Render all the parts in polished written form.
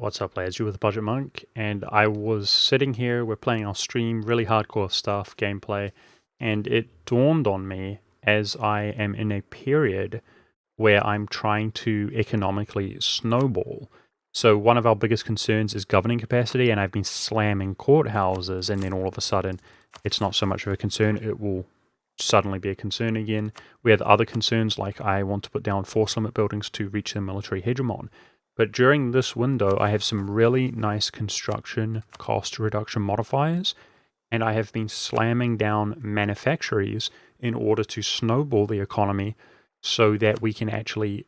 What's up, lads? You with the Budget Monk, and I was sitting here, we're playing our stream, really hardcore stuff, gameplay, and it dawned on me as I am in a period where I'm trying to economically snowball. So one of our biggest concerns is governing capacity, and I've been slamming courthouses, and then all of a sudden, it's not so much of a concern, it will suddenly be a concern again. We have other concerns, like I want to put down force limit buildings to reach the military hegemon. But during this window, I have some really nice construction cost reduction modifiers, and I have been slamming down manufactories in order to snowball the economy so that we can actually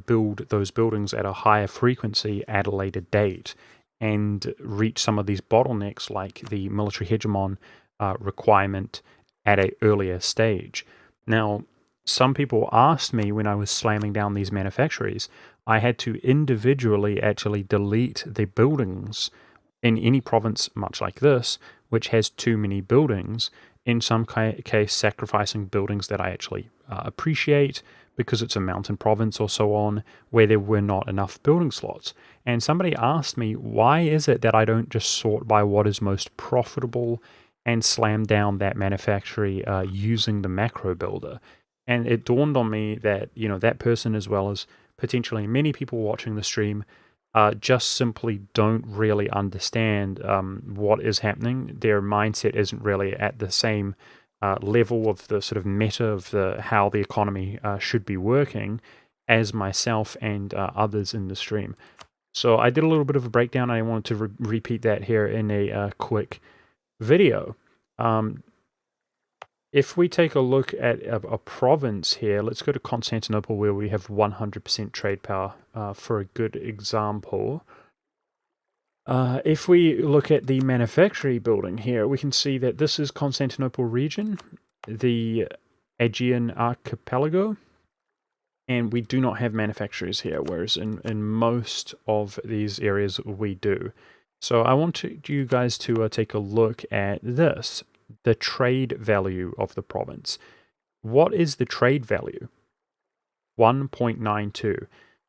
build those buildings at a higher frequency at a later date and reach some of these bottlenecks like the military hegemon requirement at an earlier stage. Now, some people asked me when I was slamming down these manufactories, I had to individually actually delete the buildings in any province, much like this, which has too many buildings, in some case sacrificing buildings that I actually appreciate because it's a mountain province or so on, where there were not enough building slots. And somebody asked me, why is it that I don't just sort by what is most profitable and slam down that manufactory using the macro builder? And it dawned on me that, that person, as well as potentially many people watching the stream, just simply don't really understand what is happening. Their mindset isn't really at the same level of the sort of meta of how the economy should be working as myself and others in the stream. So I did a little bit of a breakdown. I wanted to repeat that here in a quick video. If we take a look at a province here, let's go to Constantinople, where we have 100% trade power for a good example. If we look at the manufactory building here, we can see that this is Constantinople region, the Aegean archipelago, and we do not have manufacturers here, whereas in most of these areas we do. So I want you guys to take a look at this, the trade value of the province. What is the trade value? 1.92.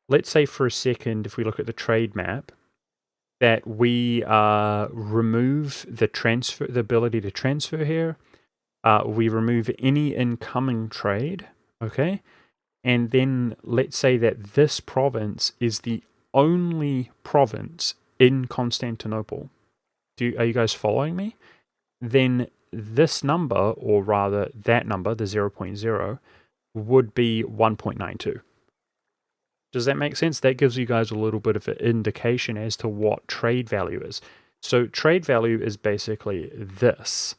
Let's say for a second, if we look at the trade map, that we remove the ability to transfer here. We remove any incoming trade, okay? And then let's say that this province is the only province in Constantinople. Are you guys following me? Then this number, or rather that number, the 0.0, would be 1.92. Does that make sense? That gives you guys a little bit of an indication as to what trade value is. So trade value is basically this.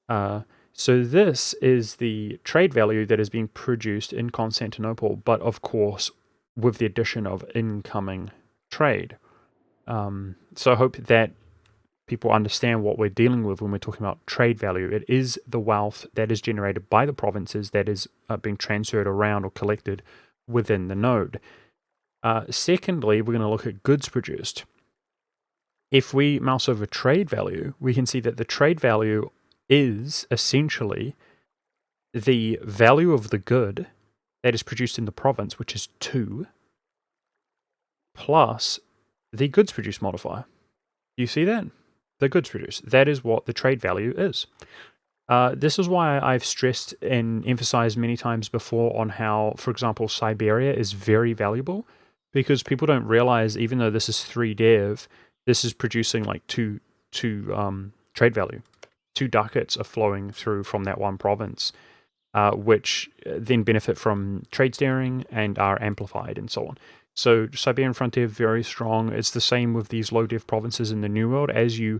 So this is the trade value that is being produced in Constantinople, but of course with the addition of incoming trade. So I hope that people understand what we're dealing with when we're talking about trade value. It is the wealth that is generated by the provinces that is being transferred around or collected within the node. Secondly, we're going to look at goods produced. If we mouse over trade value, we can see that the trade value is essentially the value of the good that is produced in the province, which is 2, plus the goods produced modifier. Do you see that? The goods produced. That is what the trade value is. This is why I've stressed and emphasized many times before on how, for example, Siberia is very valuable, because people don't realize, even though this is 3 dev, this is producing like two trade value. 2 ducats are flowing through from that one province, which then benefit from trade steering and are amplified and so on. So Siberian Frontier, very strong. It's the same with these low dev provinces in the New World. As you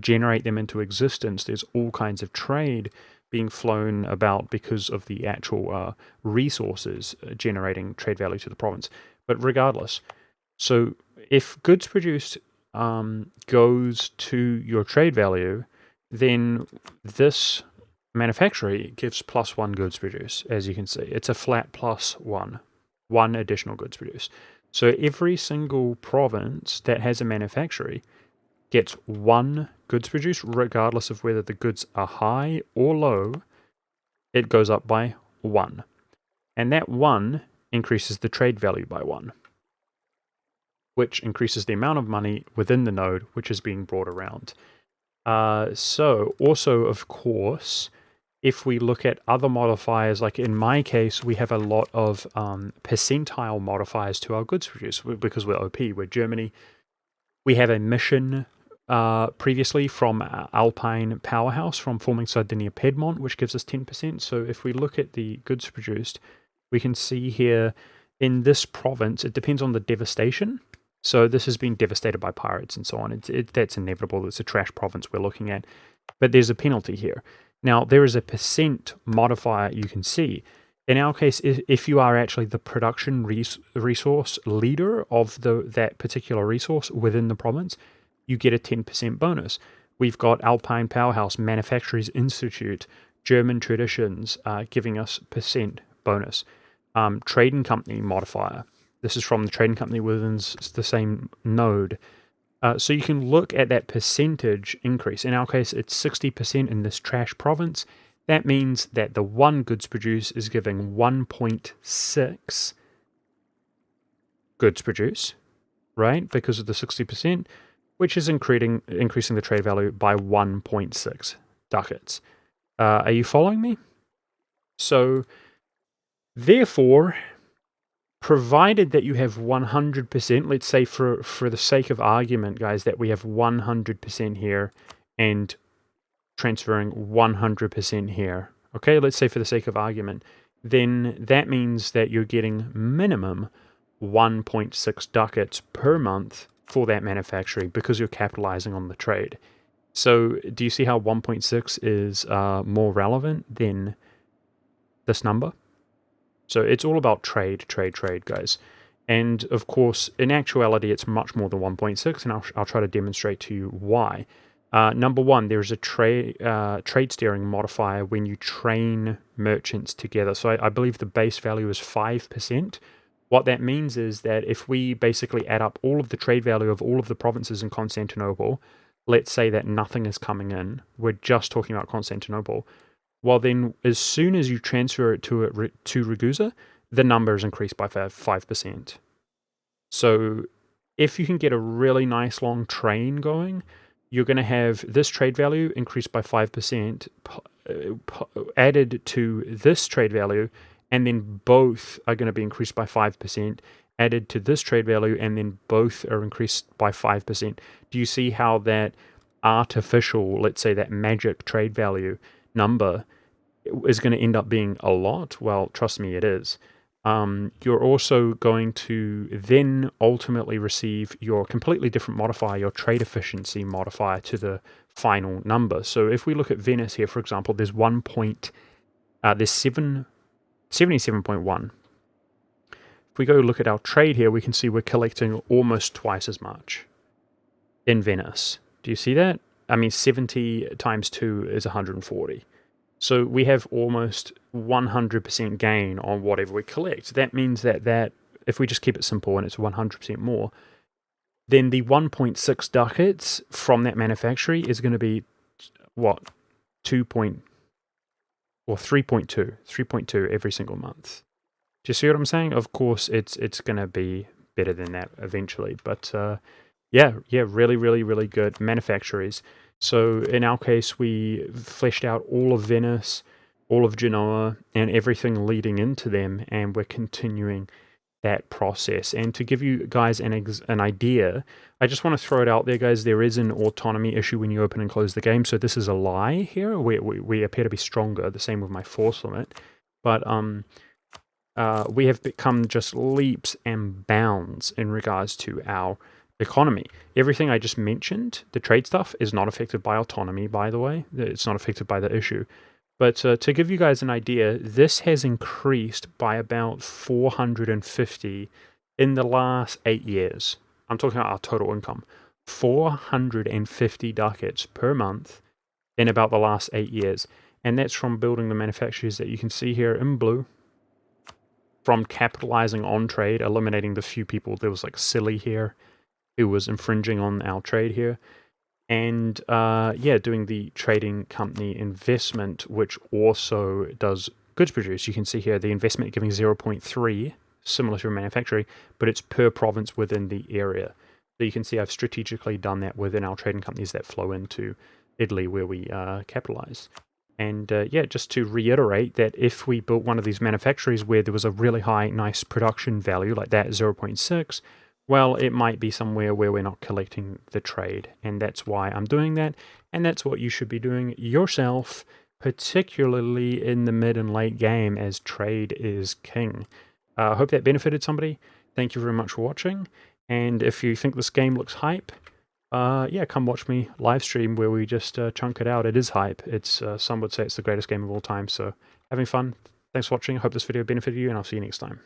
generate them into existence, there's all kinds of trade being flown about because of the actual resources generating trade value to the province. But regardless, so if goods produced goes to your trade value, then this manufactory gives +1 goods produced, as you can see. It's a flat +1, 1 additional goods produced. So every single province that has a manufactory gets 1 goods produced, regardless of whether the goods are high or low. It goes up by 1. And that 1 increases the trade value by 1. which increases the amount of money within the node which is being brought around. So also, of course, if we look at other modifiers, like in my case, we have a lot of percentile modifiers to our goods produced because we're OP, we're Germany. We have a mission previously from Alpine Powerhouse from forming Sardinia Piedmont, which gives us 10%. So if we look at the goods produced, we can see here in this province, it depends on the devastation. So this has been devastated by pirates and so on. That's inevitable. It's a trash province we're looking at. But there's a penalty here. Now, there is a percent modifier you can see. In our case, if you are actually the production resource leader of that particular resource within the province, you get a 10% bonus. We've got Alpine Powerhouse, Manufactories Institute, German Traditions giving us percent bonus. Trading Company modifier. This is from the trading company within the same node. So you can look at that percentage increase. In our case, it's 60% in this trash province. That means that the one goods produced is giving 1.6 goods produce, right? Because of the 60%, which is increasing the trade value by 1.6 ducats. Are you following me? So, therefore, provided that you have 100%, let's say for the sake of argument, guys, that we have 100% here and transferring 100% here. Okay, let's say for the sake of argument, then that means that you're getting minimum 1.6 ducats per month for that manufacturing because you're capitalizing on the trade. So do you see how 1.6 is more relevant than this number? So it's all about trade, guys. And of course, in actuality, it's much more than 1.6, and I'll try to demonstrate to you why. Number one, there's a trade steering modifier when you train merchants together. So I believe the base value is 5%. What that means is that if we basically add up all of the trade value of all of the provinces in Constantinople, let's say that nothing is coming in, we're just talking about Constantinople, well then as soon as you transfer it to Ragusa, the number is increased by 5%. So if you can get a really nice long train going, you're going to have this trade value increased by 5% added to this trade value, and then both are going to be increased by 5% added to this trade value, and then both are increased by 5%. Do you see how that artificial, let's say that magic trade value number is going to end up being a lot? Well, trust me, it is. You're also going to then ultimately receive your completely different modifier, your trade efficiency modifier, to the final number. So if we look at Venice here, for example, there's 77.1. If we go look at our trade here, we can see we're collecting almost twice as much in Venice. Do you see that? I mean, 70 times 2 is 140. So we have almost 100% gain on whatever we collect. That means that if we just keep it simple and it's 100% more, then the 1.6 ducats from that manufactory is going to be, what, 3.2 every single month. Do you see what I'm saying? Of course, it's going to be better than that eventually. But yeah, really, really, really good manufactories. So in our case, we fleshed out all of Venice, all of Genoa, and everything leading into them, and we're continuing that process. And to give you guys an idea, I just want to throw it out there, guys. There is an autonomy issue when you open and close the game, so this is a lie here. We appear to be stronger, the same with my force limit. But we have become just leaps and bounds in regards to our economy. Everything I just mentioned, the trade stuff, is not affected by autonomy, by the way. It's not affected by the issue. But to give you guys an idea, this has increased by about 450 in the last 8 years. I'm talking about our total income. 450 ducats per month in about the last 8 years. And that's from building the manufacturers that you can see here in blue, from capitalizing on trade, eliminating the few people. There was like Silly here, who was infringing on our trade here, and doing the trading company investment, which also does goods produce. You can see here the investment giving 0.3 similar to a manufactory, but it's per province within the area. So you can see I've strategically done that within our trading companies that flow into Italy where we capitalize. And yeah, just to reiterate that if we built one of these manufactories where there was a really high, nice production value like that, 0.6, well, it might be somewhere where we're not collecting the trade. And that's why I'm doing that. And that's what you should be doing yourself, particularly in the mid and late game, as trade is king. I hope that benefited somebody. Thank you very much for watching. And if you think this game looks hype, yeah, come watch me live stream where we just chunk it out. It is hype. It's some would say it's the greatest game of all time. So having fun. Thanks for watching. I hope this video benefited you, and I'll see you next time.